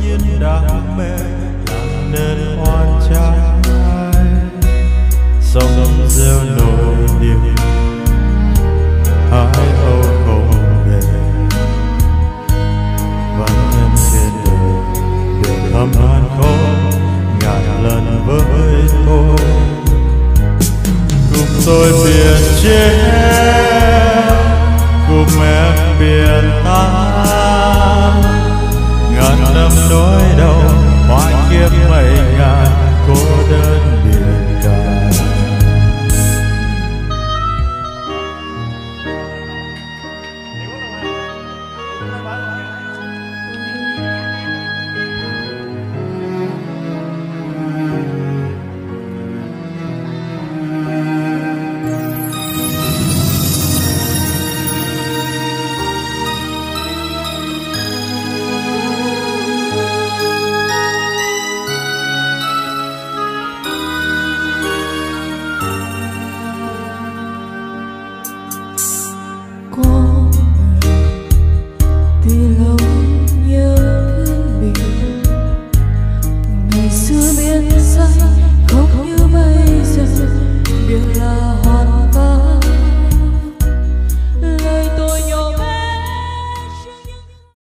nhiên đam mê làm nên oan trái, sông reo nổi niềm hai âu không về, vẫn em trên đời đường thăm an khó ngàn lần với tôi. Cùng tôi biển chết, cùng em biển tan, ngàn năm nỗi đau hoa kiếp mây ngàn cô đơn biển cả.